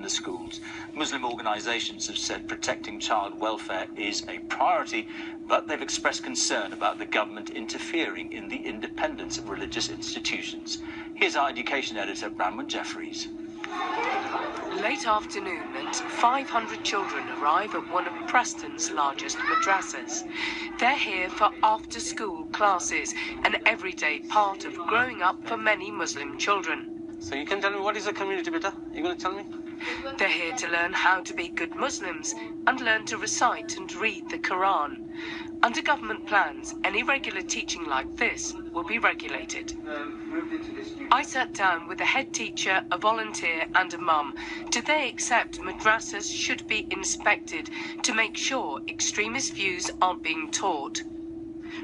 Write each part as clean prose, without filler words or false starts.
the schools. Muslim organisations have said protecting child welfare is a priority, but they've expressed concern about the government interfering in the independence of religious institutions. Here's our education editor, Bramwell Jeffries. Late afternoon and 500 children arrive at one of Preston's largest madrasas. They're here for after-school classes, an everyday part of growing up for many Muslim children. So you can tell me what is a community, beta? You're going to tell me? They're here to learn how to be good Muslims and learn to recite and read the Quran. Under government plans, any regular teaching like this will be regulated. I sat down with a head teacher, a volunteer and a mum. Do they accept madrasas should be inspected to make sure extremist views aren't being taught?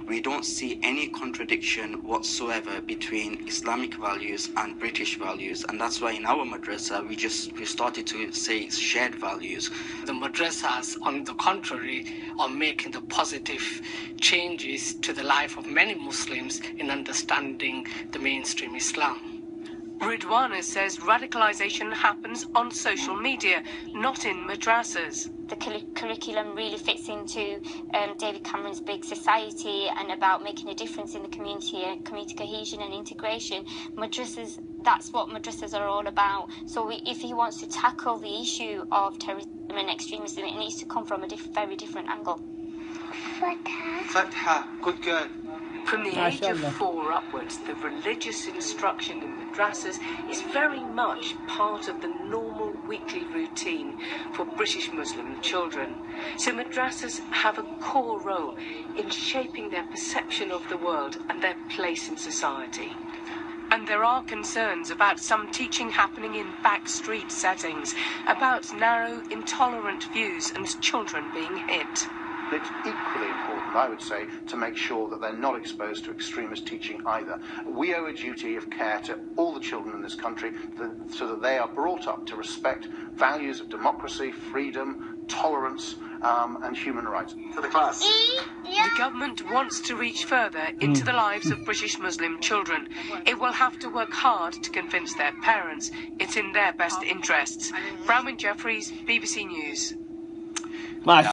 We don't see any contradiction whatsoever between Islamic values and British values, and that's why in our madrasa we started to say shared values. The madrasas, on the contrary, are making the positive changes to the life of many Muslims in understanding the mainstream Islam. Ridwana says radicalisation happens on social media, not in madrasas. The curriculum really fits into David Cameron's big society and about making a difference in the community cohesion and integration. Madrasas, that's what madrasas are all about. So if he wants to tackle the issue of terrorism and extremism, it needs to come from a very different angle. Fatha, good girl. From the age of 4 upwards, the religious instruction in madrasas is very much part of the normal weekly routine for British Muslim children. So madrasas have a core role in shaping their perception of the world and their place in society. And there are concerns about some teaching happening in backstreet settings, about narrow, intolerant views and children being hit. It's equally important, I would say, to make sure that they're not exposed to extremist teaching either. We owe a duty of care to all the children in this country so that they are brought up to respect values of democracy, freedom, tolerance, and human rights. To the class. The government wants to reach further into the lives of British Muslim children. It will have to work hard to convince their parents it's in their best interests. Bramwell Jeffries, BBC News.